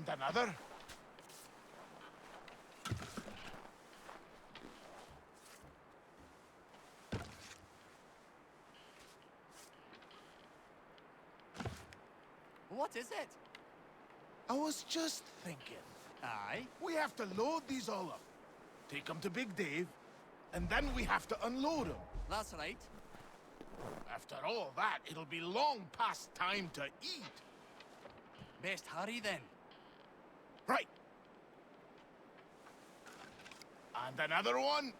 And another. What is it? I was just thinking. Aye. We have to load these all up, take them to Big Dave, and then we have to unload them. That's right. After all that, it'll be long past time to eat. Best hurry then. Right. And another one.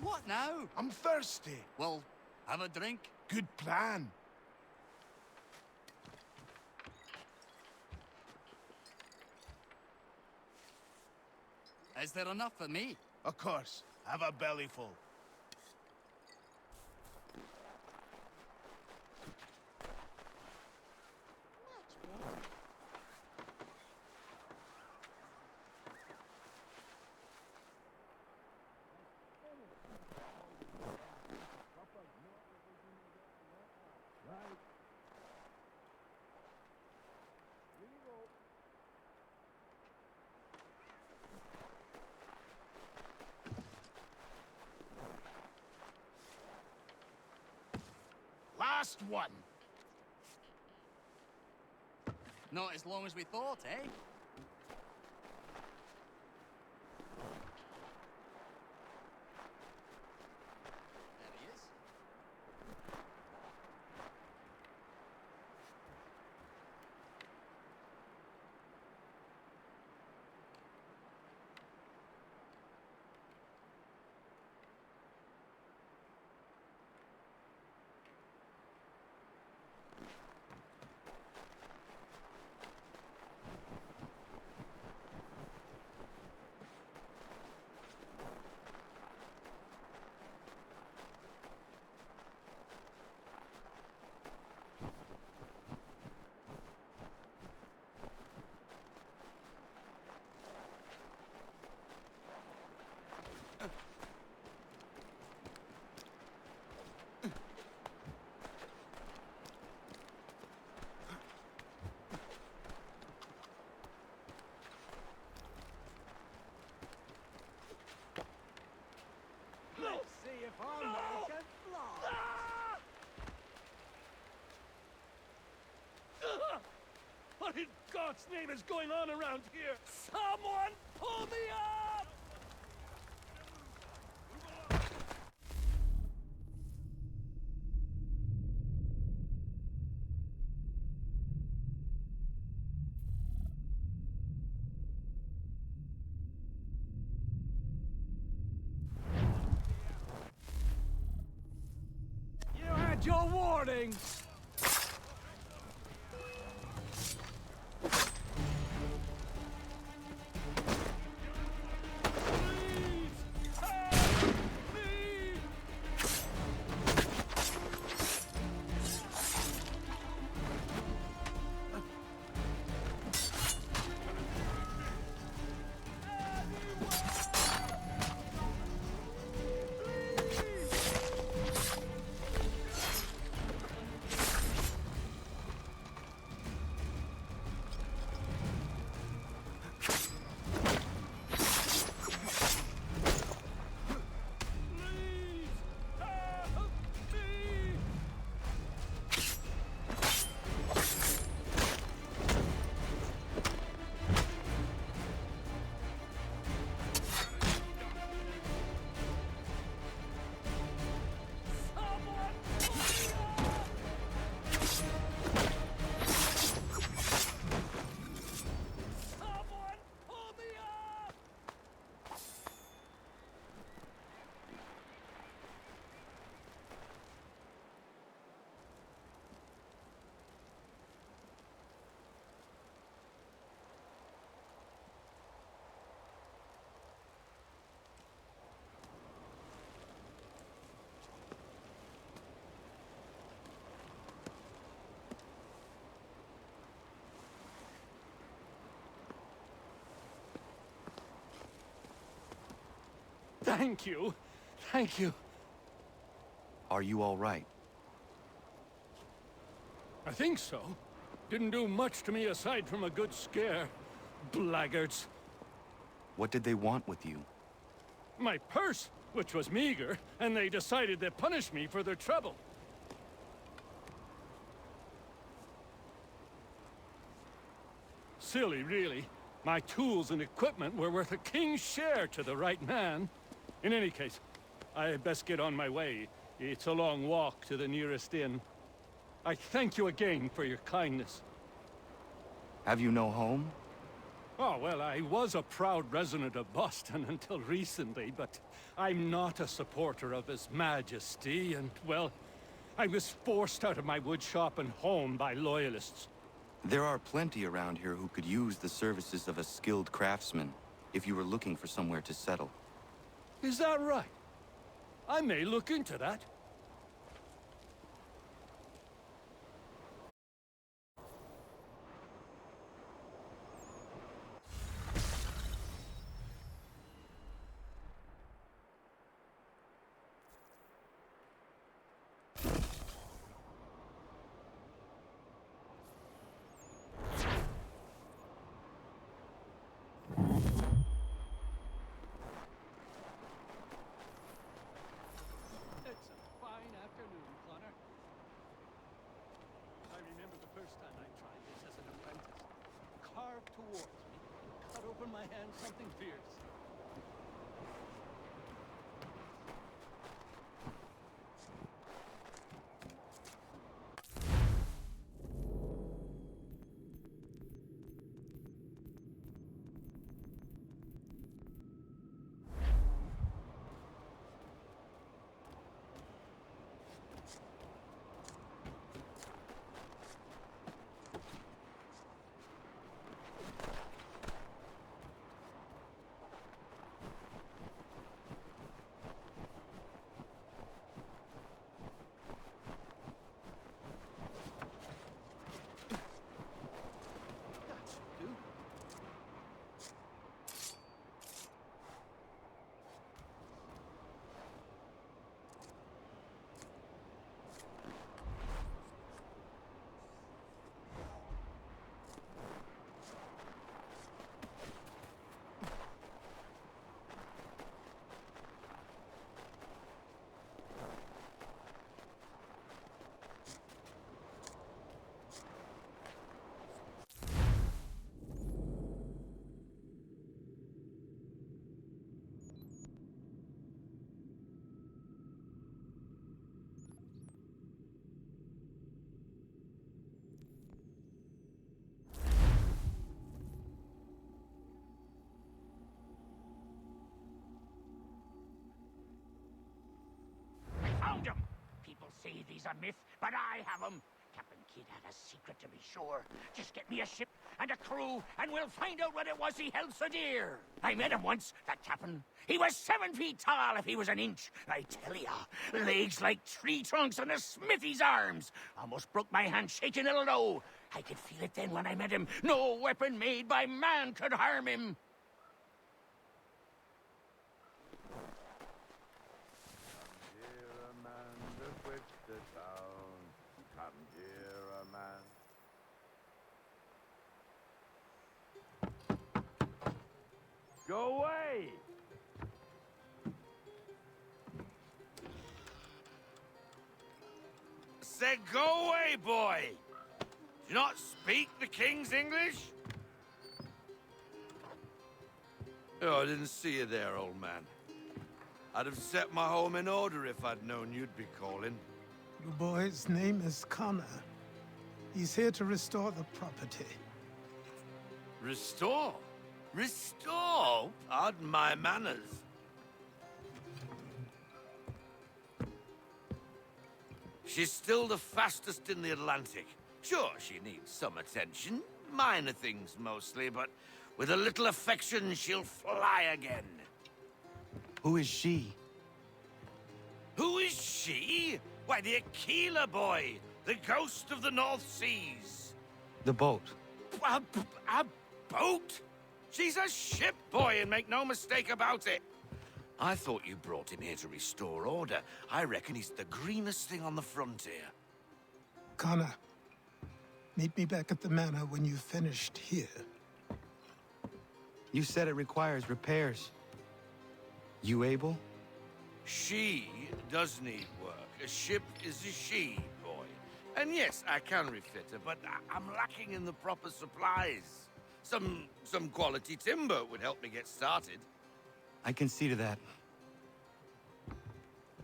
What now? I'm thirsty. Well, have a drink. Good plan. Is there enough for me? Of course. Have a bellyful. Last one. Not as long as we thought, eh? There he is. Let's see if our man can fly. What in God's name is going on around here? Someone pull me up! You had your warning! Thank you. Thank you. Are you all right? I think so. Didn't do much to me aside from a good scare. Blackguards. What did they want with you? My purse, which was meager, and they decided to punish me for their trouble. Silly, really. My tools and equipment were worth a king's share to the right man. In any case, I best get on my way. It's a long walk to the nearest inn. I thank you again for your kindness. Have you no home? Oh, well, I was a proud resident of Boston until recently, but I'm not a supporter of His Majesty, and, well, I was forced out of my woodshop and home by loyalists. There are plenty around here who could use the services of a skilled craftsman, if you were looking for somewhere to settle. Is that right? I may look into that. It's a fine afternoon, Connor. I remember the first time I tried this as an apprentice. Carved towards me, cut open my hand something fierce. That should do. Found him! People say he's a myth, but I have him. Captain Kidd had a secret, to be sure. Just get me a ship and a crew, and we'll find out what it was he held so dear. I met him once, that captain. He was 7 feet tall if he was an inch. I tell ya, legs like tree trunks and a smithy's arms. Almost broke my hand shaking it'll know. I could feel it then when I met him. No weapon made by man could harm him. Here a man to quit the town. Come here a man. Go away! Said go away, boy! Do you not speak the King's English? Oh, I didn't see you there, old man. I'd have set my home in order if I'd known you'd be calling. The boy's name is Connor. He's here to restore the property. Restore? Restore? Pardon my manners. She's still the fastest in the Atlantic. Sure, she needs some attention. Minor things mostly, but with a little affection, she'll fly again. Who is she? Who is she? Why, the Aquila boy, the ghost of the North Seas. The boat. A boat? She's a ship, boy, and make no mistake about it. I thought you brought him here to restore order. I reckon he's the greenest thing on the frontier. Connor, meet me back at the manor when you've finished here. You said it requires repairs. You able? She does need work. A ship is a she, boy. And yes, I can refit her, but I'm lacking in the proper supplies. Some quality timber would help me get started. I can see to that.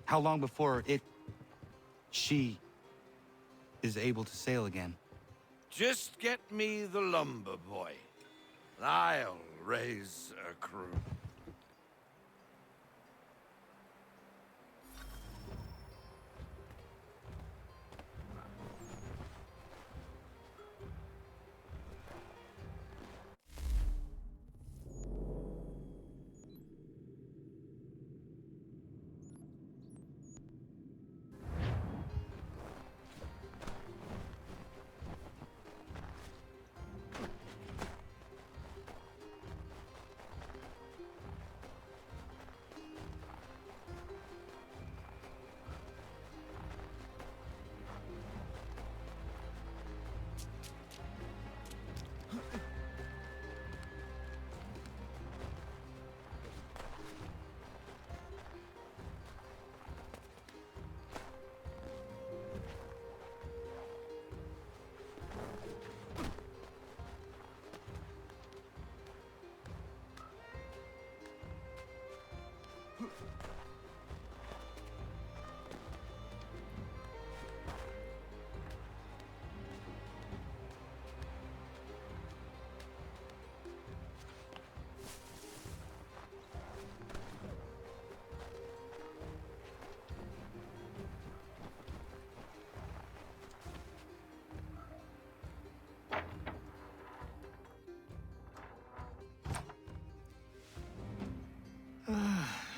How long before she is able to sail again? Just get me the lumber, boy. I'll raise a crew.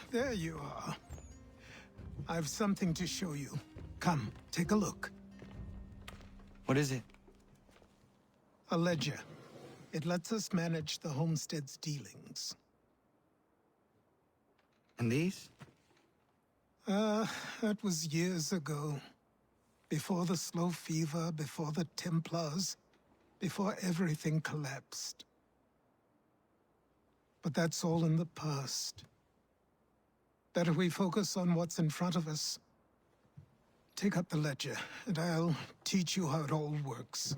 There you are. I've something to show you. Come, take a look. What is it? A ledger. It lets us manage the homestead's dealings. And these? That was years ago. Before the slow fever, before the Templars, before everything collapsed. But that's all in the past. Better we focus on what's in front of us. Take up the ledger, and I'll teach you how it all works.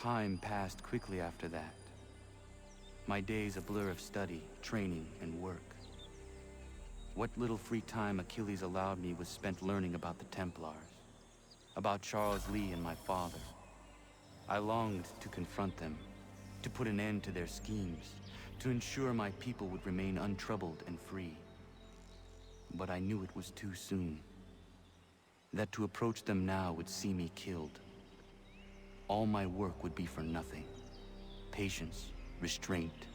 Time passed quickly after that. My days a blur of study, training, and work. What little free time Achilles allowed me was spent learning about the Templars, about Charles Lee and my father. I longed to confront them, to put an end to their schemes, to ensure my people would remain untroubled and free. But I knew it was too soon, that to approach them now would see me killed. All my work would be for nothing. Patience, restraint.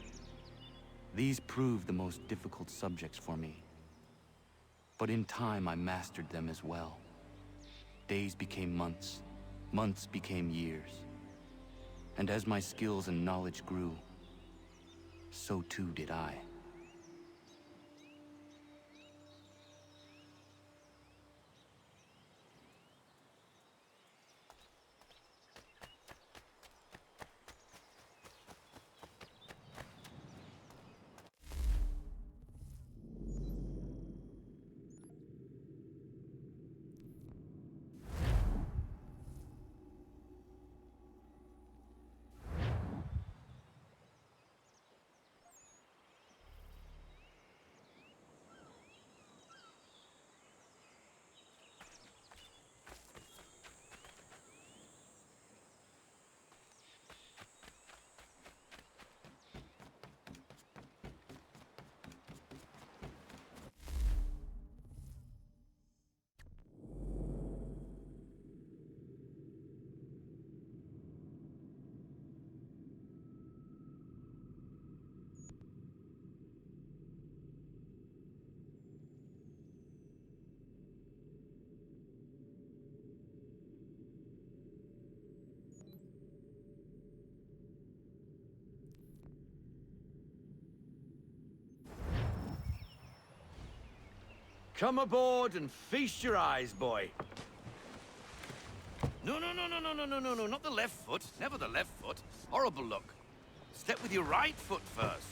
These proved the most difficult subjects for me. But in time, I mastered them as well. Days became months, months became years. And as my skills and knowledge grew, so too did I. Come aboard and feast your eyes, boy. No, not the left foot. Never the left foot. Horrible look. Step with your right foot first.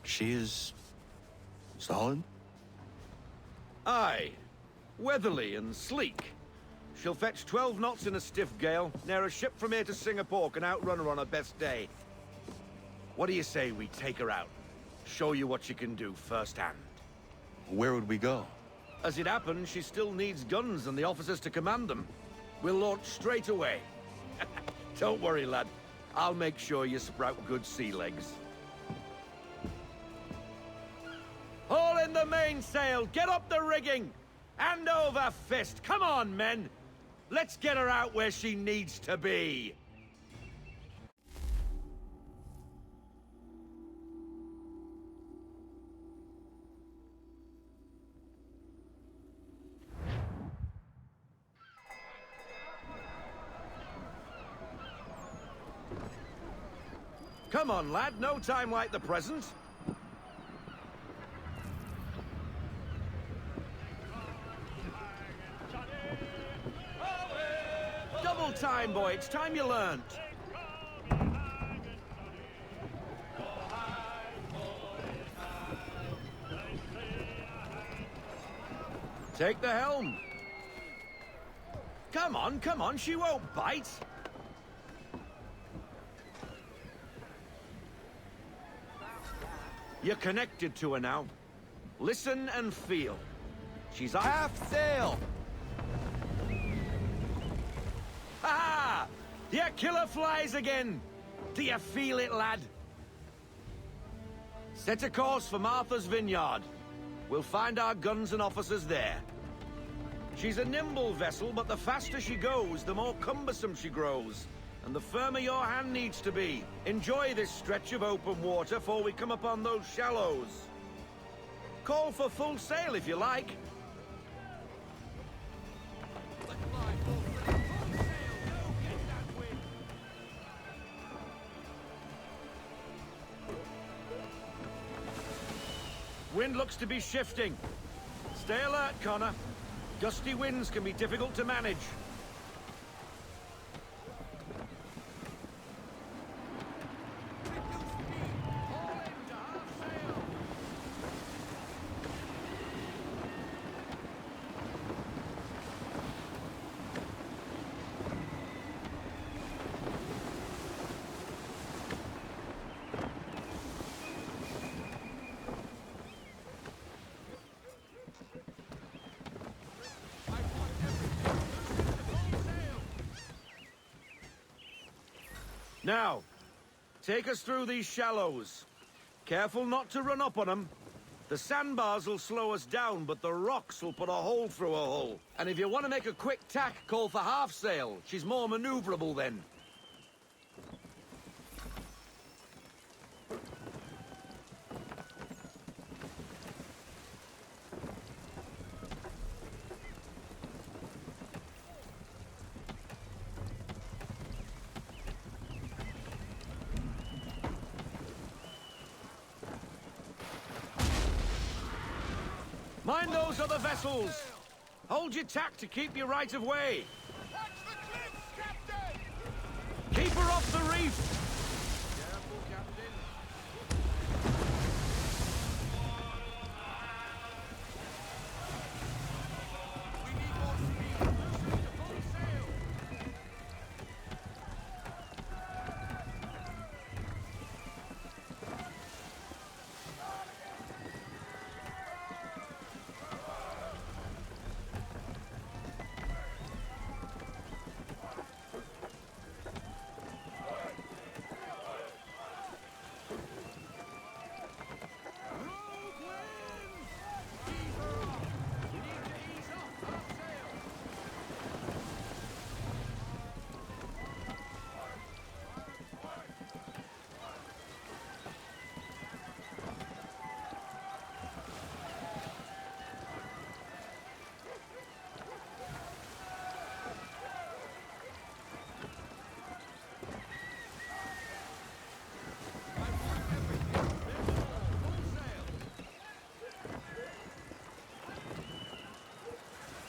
She is... solid? Aye. Weatherly and sleek. She'll fetch 12 knots in a stiff gale, ne'er a ship from here to Singapore can outrun her on her best day. What do you say we take her out? Show you what she can do firsthand. Where would we go? As it happens, she still needs guns and the officers to command them. We'll launch straight away. Don't worry, lad. I'll make sure you sprout good sea legs. Haul in the mainsail! Get up the rigging! Hand over fist! Come on, men! Let's get her out where she needs to be! Come on, lad. No time like the present. Double time, boy. It's time you learned. Take the helm. Come on. She won't bite. You're connected to her now. Listen and feel. She's half sail. Ha! The killer flies again. Do you feel it, lad? Set a course for Martha's Vineyard. We'll find our guns and officers there. She's a nimble vessel, but the faster she goes, the more cumbersome she grows. And the firmer your hand needs to be. Enjoy this stretch of open water before we come upon those shallows. Call for full sail if you like. Wind looks to be shifting. Stay alert, Connor. Gusty winds can be difficult to manage. Now, take us through these shallows. Careful not to run up on them. The sandbars will slow us down, but the rocks will put a hole through a hull. And if you want to make a quick tack, call for half sail. She's more maneuverable then. Mind those other vessels! Hold your tack to keep your right of way! Watch the cliffs, Captain! Keep her off the reef! Careful, Captain. We need more speed. Loosen to full sail.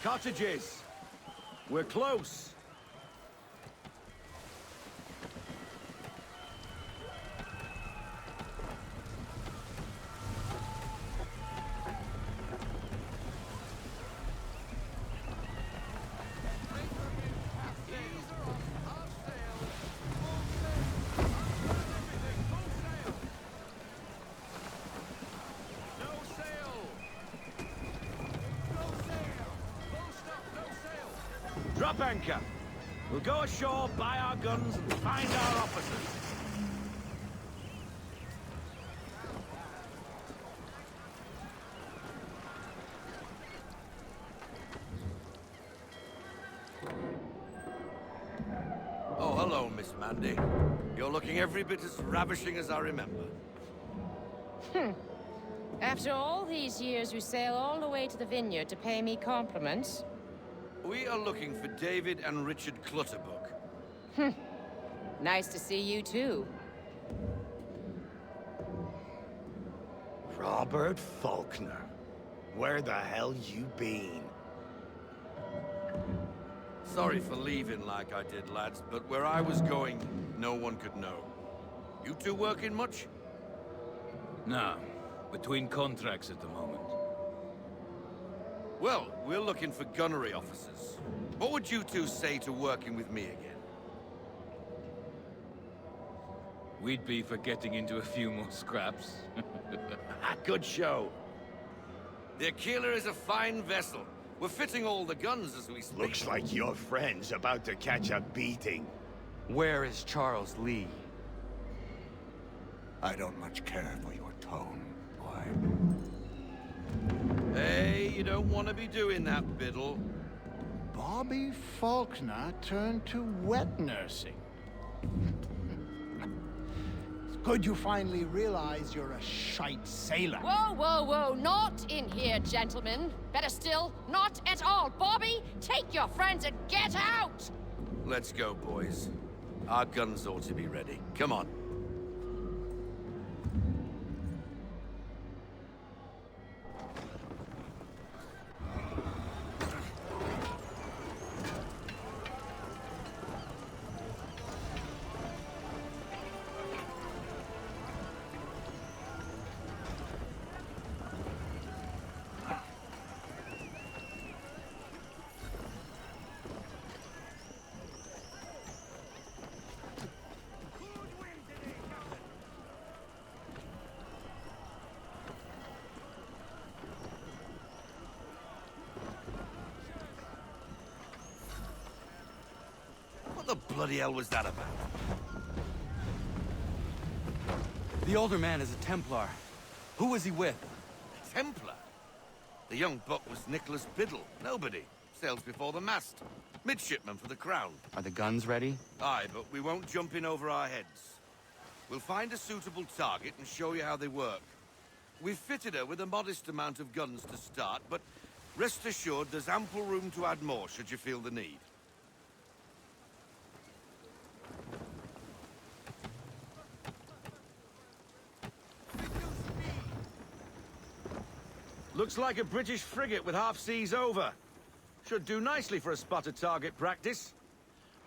Cottages. We're close. Drop anchor. We'll go ashore, buy our guns, and find our officers. Oh, hello, Miss Mandy. You're looking every bit as ravishing as I remember. After all these years, you sail all the way to the vineyard to pay me compliments? We are looking for David and Richard Clutterbuck. Nice to see you, too. Robert Faulkner. Where the hell you been? Sorry for leaving like I did, lads, but where I was going, no one could know. You two working much? No. Between contracts at the moment. Well, we're looking for gunnery officers. What would you two say to working with me again? We'd be for getting into a few more scraps. Good show. The Aquila is a fine vessel. We're fitting all the guns as we speak. Looks like your friend's about to catch a beating. Where is Charles Lee? I don't much care for your tone, boy. Hey, you don't want to be doing that, Biddle. Bobby Faulkner turned to wet nursing. It's good you finally realize you're a shite sailor. Whoa, whoa, whoa, not in here, gentlemen. Better still, not at all. Bobby, take your friends and get out! Let's go, boys. Our guns ought to be ready. Come on. What the bloody hell was that about? The older man is a Templar. Who was he with? Templar? The young buck was Nicholas Biddle. Nobody. Sails before the mast. Midshipman for the Crown. Are the guns ready? Aye, but we won't jump in over our heads. We'll find a suitable target and show you how they work. We've fitted her with a modest amount of guns to start, but rest assured there's ample room to add more should you feel the need. Looks like a British frigate with half seas over. Should do nicely for a spotted target practice.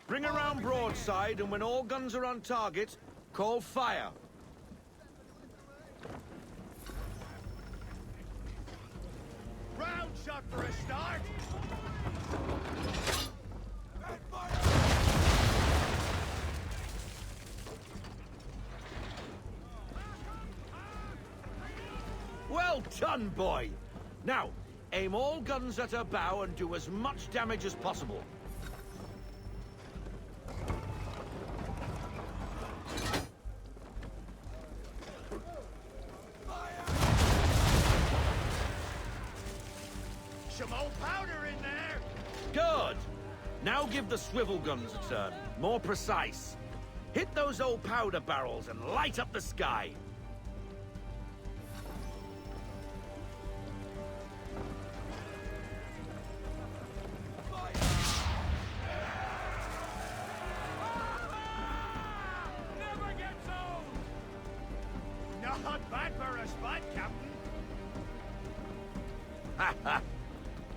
Bring her round broadside, and when all guns are on target, call fire. Round shot for a start. Well done, boy! Now, aim all guns at her bow and do as much damage as possible. Some old powder in there. Good! Now give the swivel guns a turn. More precise. Hit those old powder barrels and light up the sky. Not bad for a spot, Captain.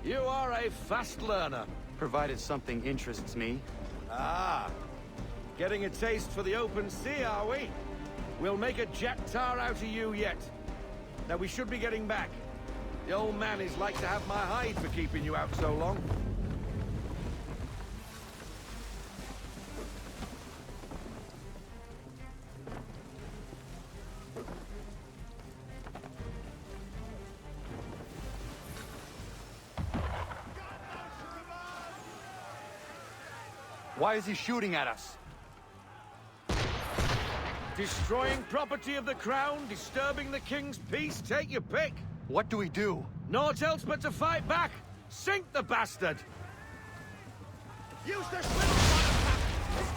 You are a fast learner. Provided something interests me. Ah, getting a taste for the open sea, are we? We'll make a jack tar out of you yet. Now we should be getting back. The old man is like to have my hide for keeping you out so long. Why is he shooting at us? Destroying property of the crown, disturbing the king's peace, take your pick. What do we do? Naught else but to fight back. Sink the bastard! Use the swivel bottom, Captain.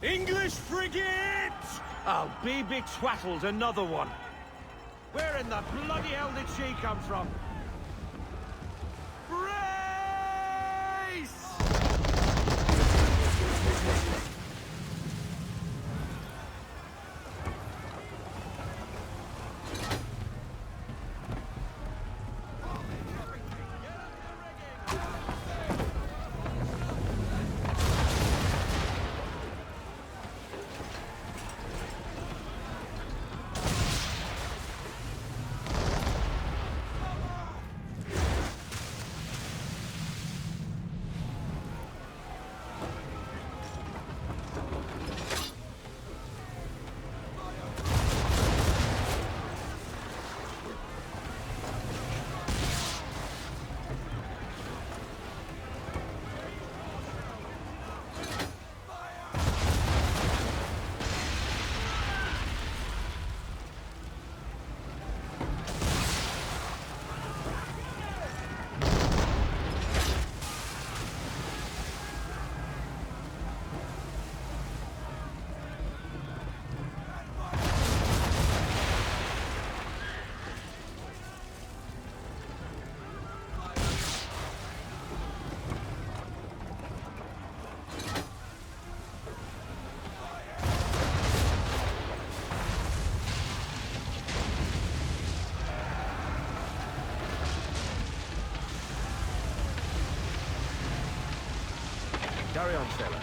English frigate! I'll be betwattled, another one. Where in the bloody hell did she come from? Brace! Carry on, sailor.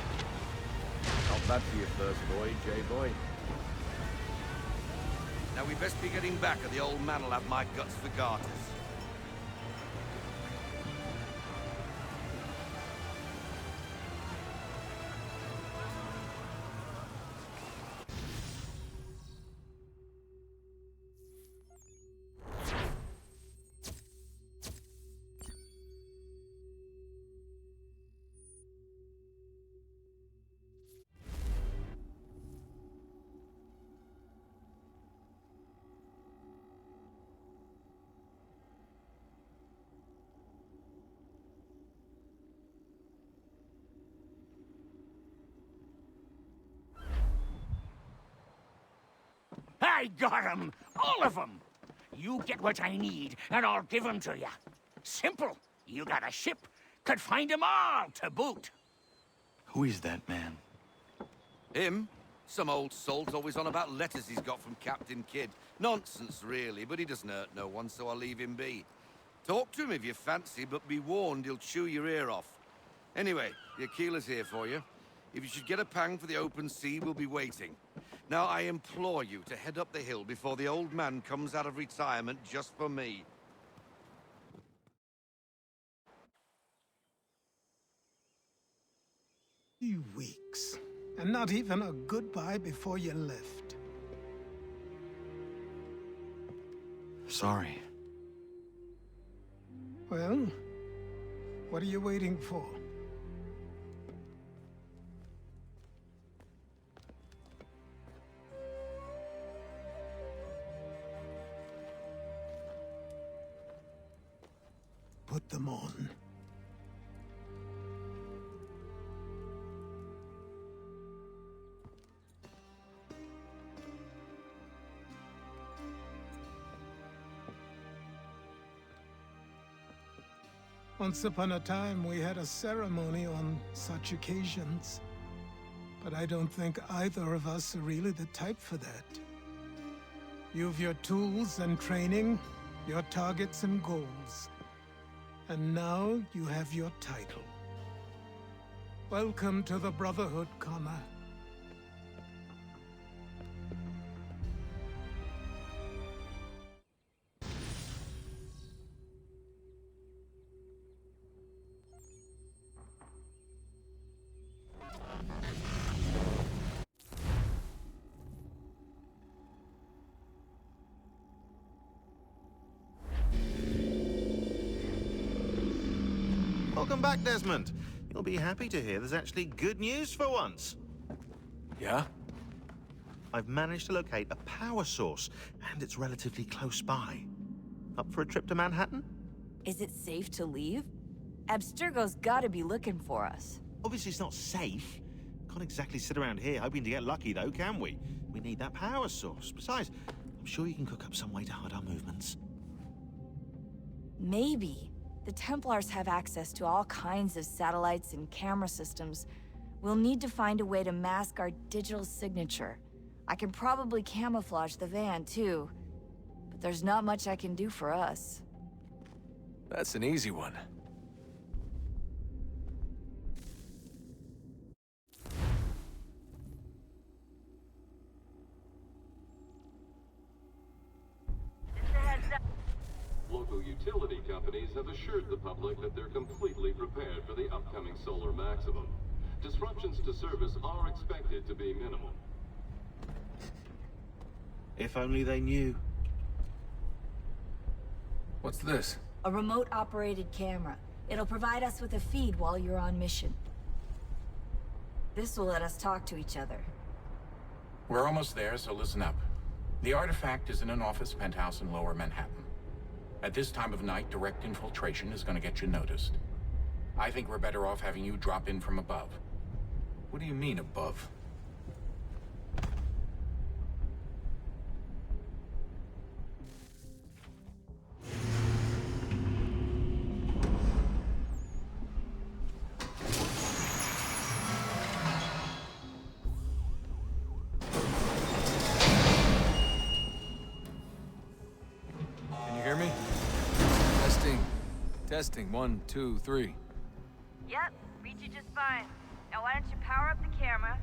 Not bad for your first voyage, eh, boy? Now we best be getting back, or the old man'll have my guts for garters. I got 'em! All of 'em! You get what I need, and I'll give 'em to you. Simple. You got a ship, could find 'em all to boot. Who is that man? Him? Some old salt always on about letters he's got from Captain Kidd. Nonsense, really, but he doesn't hurt no one, so I'll leave him be. Talk to him if you fancy, but be warned he'll chew your ear off. Anyway, the Aquila's here for you. If you should get a pang for the open sea, we'll be waiting. Now, I implore you to head up the hill before the old man comes out of retirement just for me. 3 weeks. And not even a goodbye before you left. Sorry. Well, what are you waiting for? Put them on. Once upon a time, we had a ceremony on such occasions. But I don't think either of us are really the type for that. You've your tools and training, your targets and goals. And now you have your title. Welcome to the Brotherhood, Connor. Welcome back, Desmond. You'll be happy to hear there's actually good news for once. Yeah? I've managed to locate a power source, and it's relatively close by. Up for a trip to Manhattan? Is it safe to leave? Abstergo's gotta be looking for us. Obviously it's not safe. Can't exactly sit around here hoping to get lucky, though, can we? We need that power source. Besides, I'm sure you can cook up some way to hide our movements. Maybe. The Templars have access to all kinds of satellites and camera systems. We'll need to find a way to mask our digital signature. I can probably camouflage the van, too. But there's not much I can do for us. That's an easy one. Local utility companies have assured the public that they're completely prepared for the upcoming solar maximum. Disruptions to service are expected to be minimal. If only they knew. What's this? A remote-operated camera. It'll provide us with a feed while you're on mission. This will let us talk to each other. We're almost there, so listen up. The artifact is in an office penthouse in Lower Manhattan. At this time of night, direct infiltration is going to get you noticed. I think we're better off having you drop in from above. What do you mean, above? Can you hear me? Testing. 1, 2, 3. Yep, reach you just fine. Now why don't you power up the camera?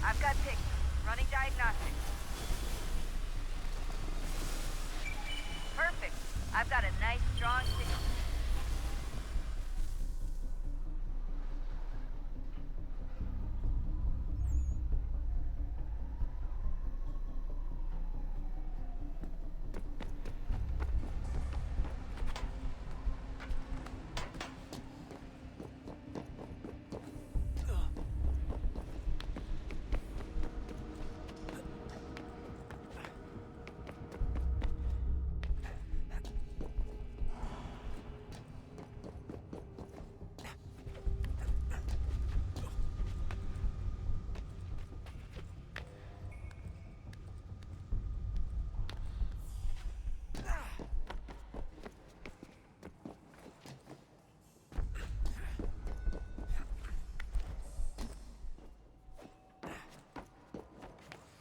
I've got pictures. Running diagnostics. Perfect. I've got a nice, strong signal.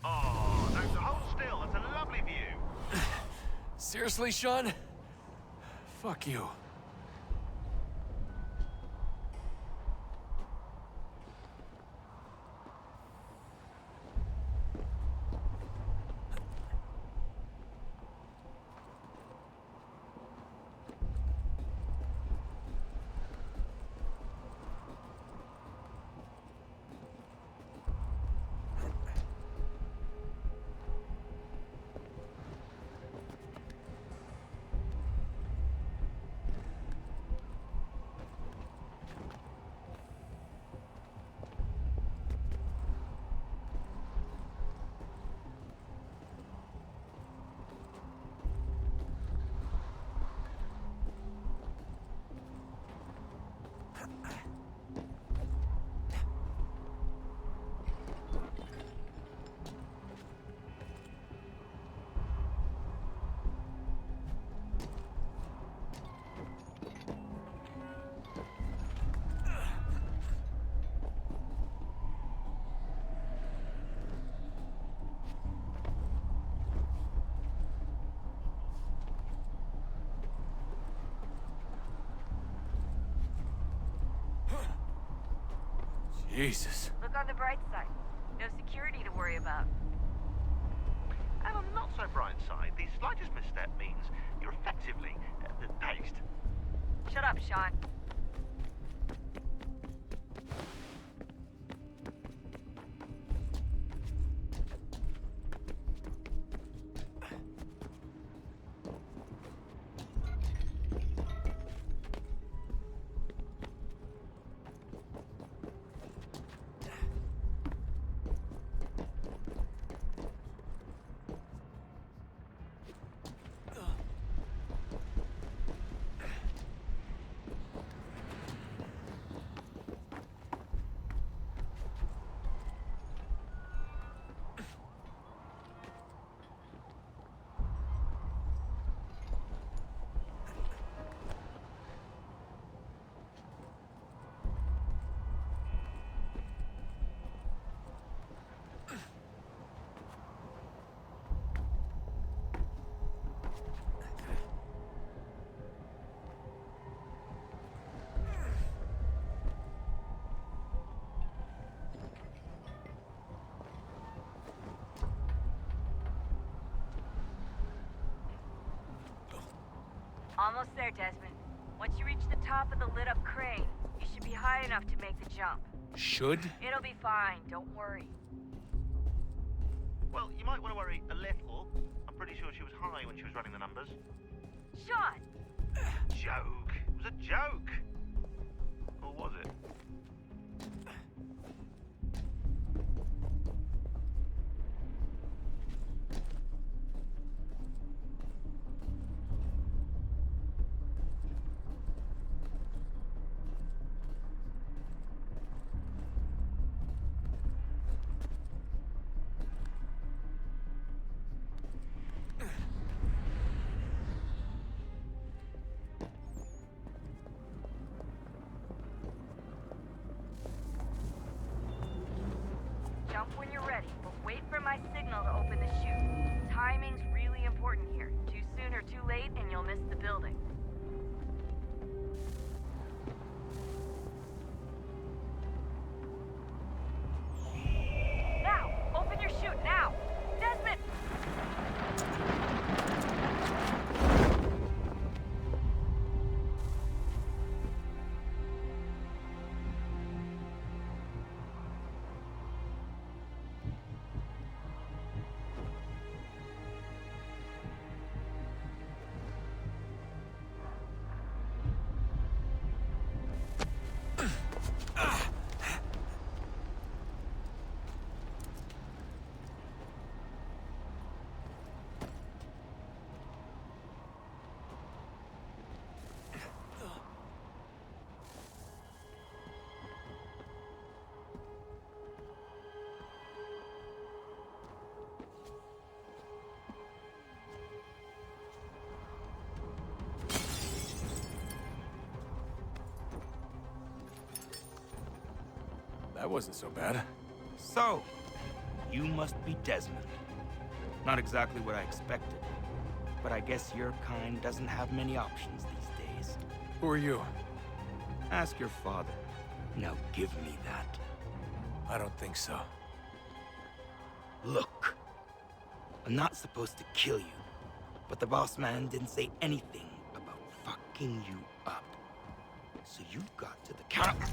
Oh, no, so hold still. That's a lovely view. Seriously, Sean? Fuck you. Jesus. Look on the bright side. No security to worry about. And on the not so bright side, the slightest misstep means you're effectively paced. Shut up, Sean. Almost there, Desmond. Once you reach the top of the lit-up crane, you should be high enough to make the jump. Should? It'll be fine, don't worry. Well, you might want to worry a little. I'm pretty sure she was high when she was running the numbers. Sean! Joke. It was a joke. Or was it? Jump when you're ready, but wait for my signal to open the chute. Timing's really important here. Too soon or too late, and you'll miss the building. Now! Open your chute, now! Desmond! That wasn't so bad. So, you must be Desmond. Not exactly what I expected, but I guess your kind doesn't have many options these days. Who are you? Ask your father. Now give me that. I don't think so. Look, I'm not supposed to kill you, but the boss man didn't say anything about fucking you up. So you got to the counter.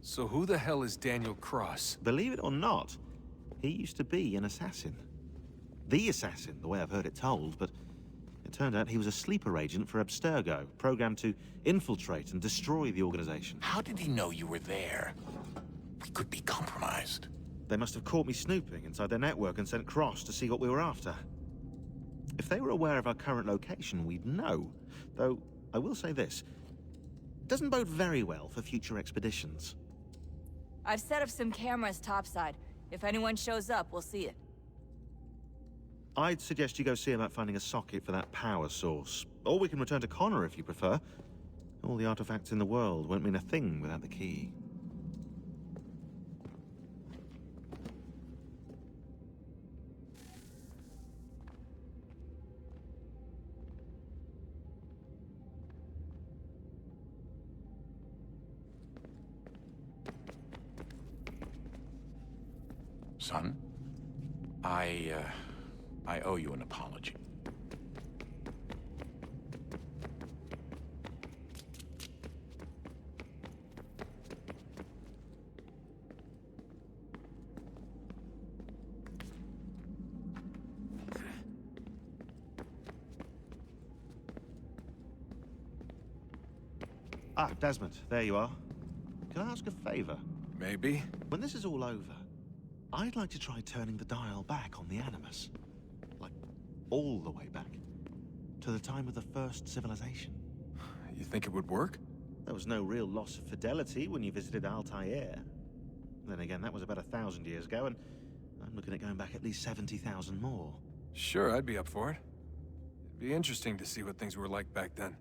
So who the hell is Daniel Cross? Believe it or not, he used to be an assassin. The assassin, the way I've heard it told, but it turned out he was a sleeper agent for Abstergo, programmed to infiltrate and destroy the organization. How did he know you were there? We could be compromised. They must have caught me snooping inside their network and sent Cross to see what we were after. If they were aware of our current location, we'd know. Though, I will say this. It doesn't bode very well for future expeditions. I've set up some cameras topside. If anyone shows up, we'll see it. I'd suggest you go see about finding a socket for that power source. Or we can return to Connor if you prefer. All the artifacts in the world won't mean a thing without the key. Son, I owe you an apology. Ah, Desmond, there you are. Can I ask a favor? Maybe. When this is all over, I'd like to try turning the dial back on the Animus. Like, all the way back. To the time of the first civilization. You think it would work? There was no real loss of fidelity when you visited Altair. Then again, that was about 1,000 years ago, and I'm looking at going back at least 70,000 more. Sure, I'd be up for it. It'd be interesting to see what things were like back then.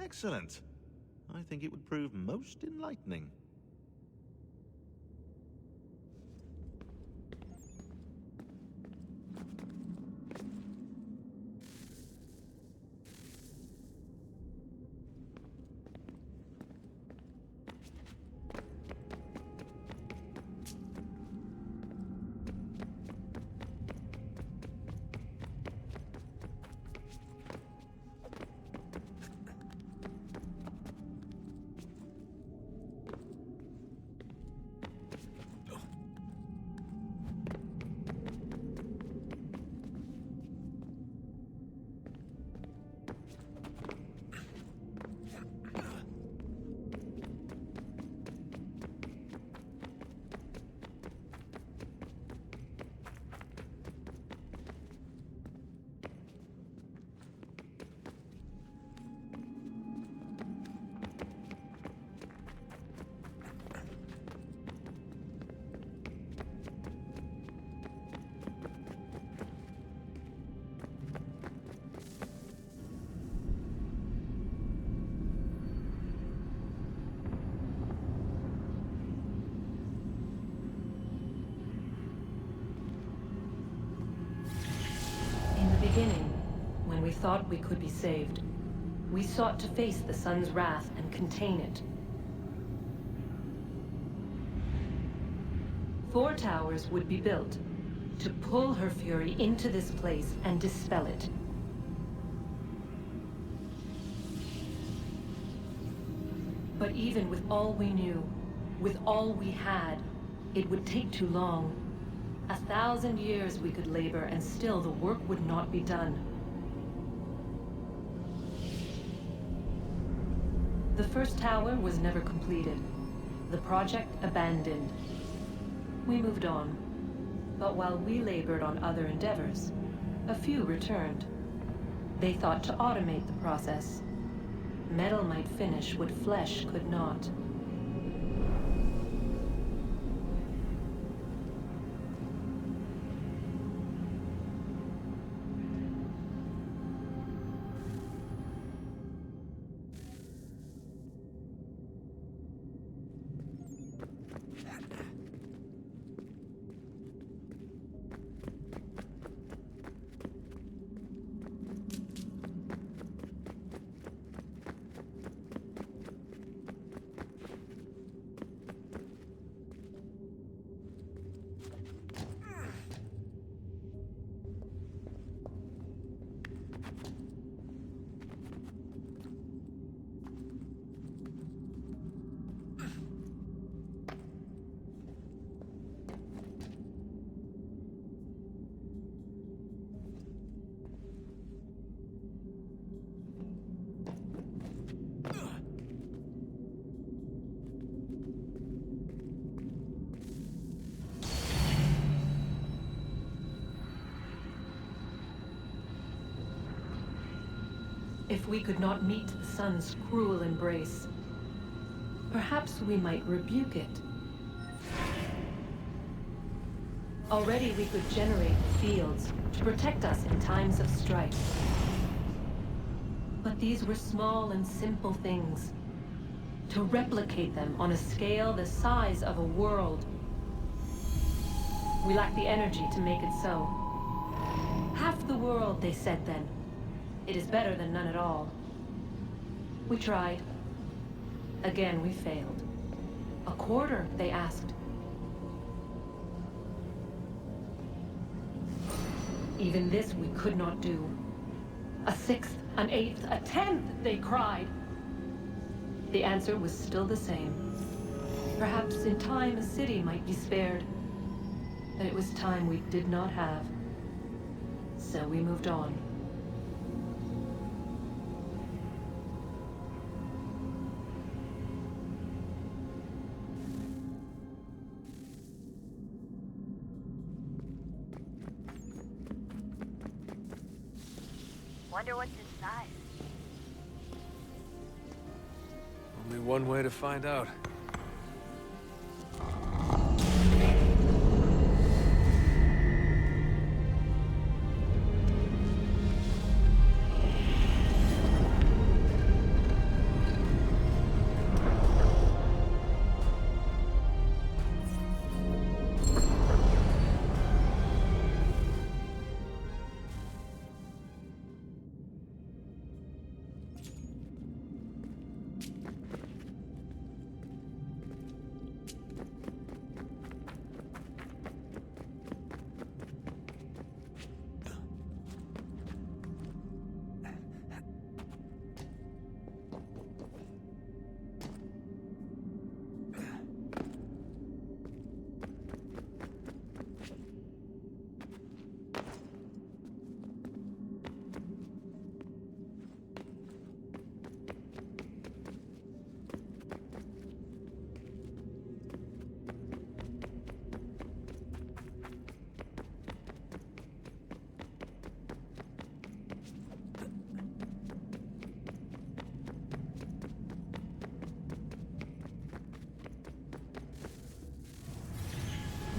Excellent. I think it would prove most enlightening. beginning, when we thought we could be saved, we sought to face the sun's wrath and contain it. 4 towers would be built to pull her fury into this place and dispel it. But even with all we knew, with all we had, it would take too long. 1,000 years we could labor, and still the work would not be done. The first tower was never completed. The project abandoned. We moved on. But while we labored on other endeavors, a few returned. They thought to automate the process. Metal might finish what flesh could not. If we could not meet the sun's cruel embrace, perhaps we might rebuke it. Already we could generate fields to protect us in times of strife. But these were small and simple things. To replicate them on a scale the size of a world, we lack the energy to make it so. Half the world, they said then. It is better than none at all. We tried. Again, we failed. A quarter, they asked. Even this we could not do. A 6th, an 8th, a 10th, they cried. The answer was still the same. Perhaps in time a city might be spared. But it was time we did not have. So we moved on. Wonder what's inside. Only one way to find out.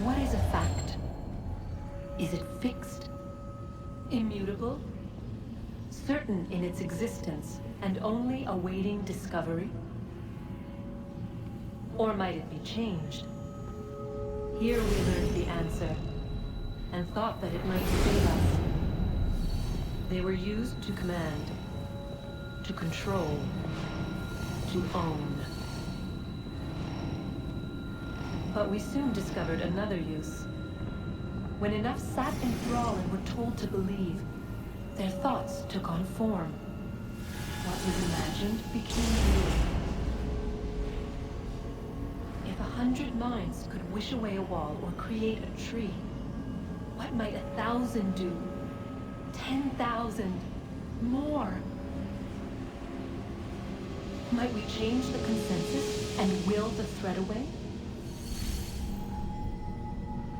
What is a fact? Is it fixed? Immutable? Certain in its existence and only awaiting discovery? Or might it be changed? Here we learned the answer, and thought that it might save us. They were used to command, to control, to own. But we soon discovered another use. When enough sat in thrall and were told to believe, their thoughts took on form. What was imagined became real. If 100 minds could wish away a wall or create a tree, what might 1,000 do? 10,000? More? Might we change the consensus and will the threat away?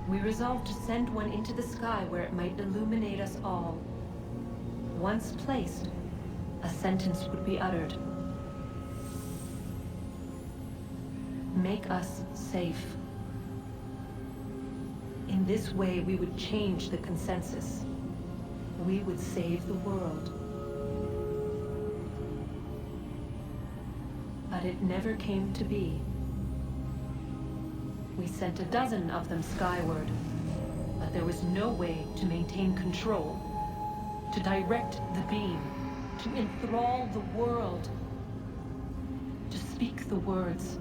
We resolved to send one into the sky where it might illuminate us all. Once placed, a sentence would be uttered. Make us safe. In this way, we would change the consensus. We would save the world. But it never came to be. We sent a dozen of them skyward, but there was no way to maintain control, to direct the beam, to enthrall the world, to speak the words.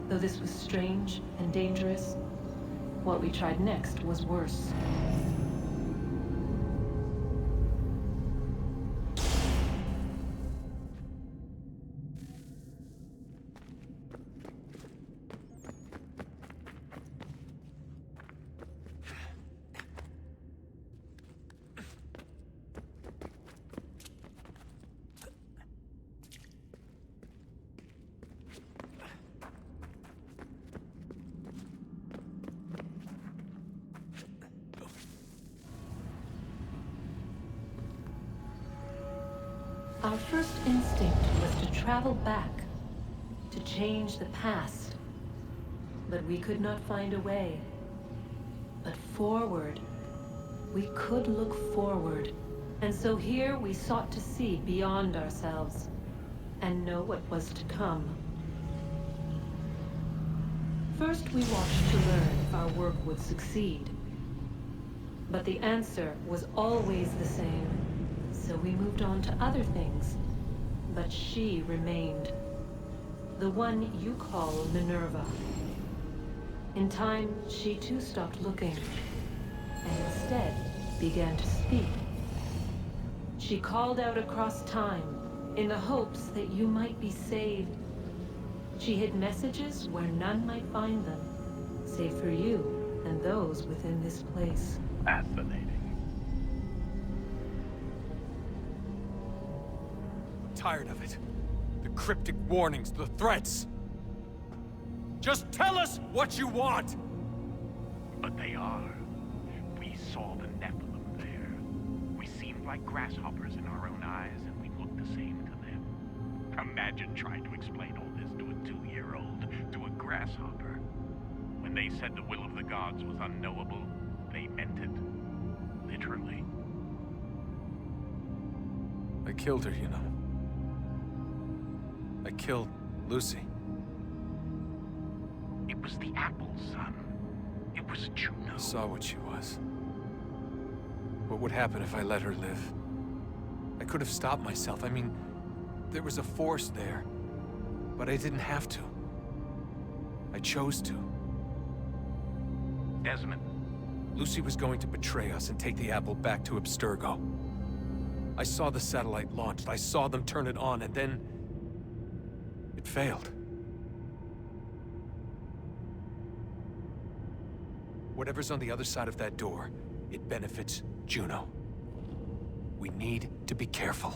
Though this was strange and dangerous, what we tried next was worse. Our first instinct was to travel back, to change the past. But we could not find a way. But forward, we could look forward. And so here we sought to see beyond ourselves, and know what was to come. First we watched to learn if our work would succeed. But the answer was always the same. So we moved on to other things, but she remained. The one you call Minerva. In time, she too stopped looking, and instead began to speak. She called out across time, in the hopes that you might be saved. She hid messages where none might find them, save for you and those within this place. Fascinating. Tired of it. The cryptic warnings, the threats. Just tell us what you want! But they are. We saw the Nephilim there. We seemed like grasshoppers in our own eyes, and we looked the same to them. Imagine trying to explain all this to a 2-year-old, to a grasshopper. When they said the will of the gods was unknowable, they meant it. Literally. I killed her, you know. I killed Lucy. It was the apple, son. It was Juno. I saw what she was. What would happen if I let her live? I could have stopped myself. I mean, there was a force there. But I didn't have to. I chose to. Desmond. Lucy was going to betray us and take the apple back to Abstergo. I saw the satellite launched. I saw them turn it on, and then it failed. Whatever's on the other side of that door, it benefits Juno. We need to be careful.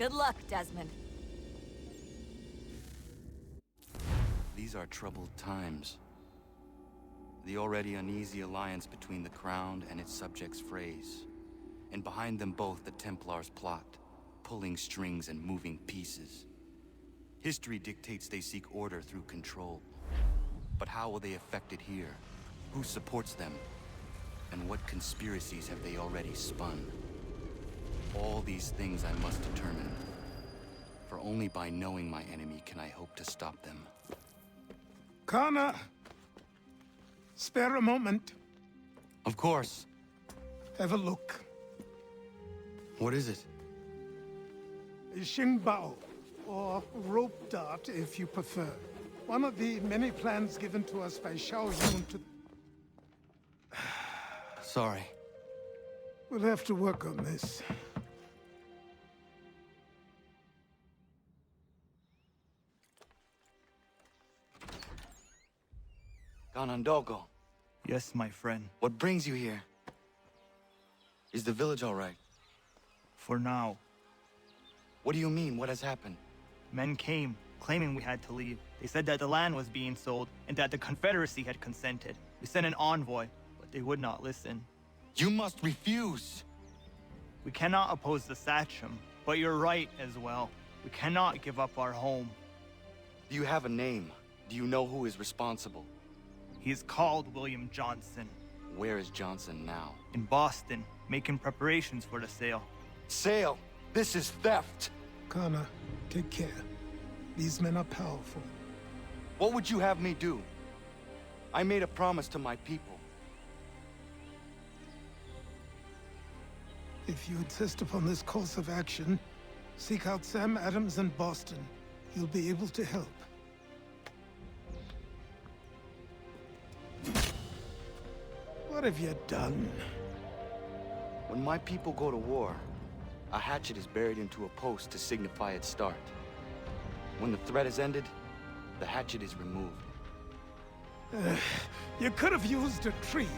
Good luck, Desmond. These are troubled times. The already uneasy alliance between the Crown and its subjects frays. And behind them both the Templars plot, pulling strings and moving pieces. History dictates they seek order through control. But how will they affect it here? Who supports them? And what conspiracies have they already spun? All these things I must determine. For only by knowing my enemy can I hope to stop them. Connor! Spare a moment. Of course. Have a look. What is it? A Xingbao, or rope dart if you prefer. One of the many plans given to us by Xiao Yun to... Sorry. We'll have to work on this. Ganondogo. Yes, my friend. What brings you here? Is the village all right? For now. What do you mean? What has happened? Men came, claiming we had to leave. They said that the land was being sold, and that the Confederacy had consented. We sent an envoy, but they would not listen. You must refuse! We cannot oppose the Sachem, but you're right as well. We cannot give up our home. Do you have a name? Do you know who is responsible? He is called William Johnson. Where is Johnson now? In Boston, making preparations for the sale. Sale? This is theft! Connor, take care. These men are powerful. What would you have me do? I made a promise to my people. If you insist upon this course of action, seek out Sam Adams in Boston. He'll be able to help. What have you done? When my people go to war, a hatchet is buried into a post to signify its start. When the threat is ended, the hatchet is removed. You could have used a tree.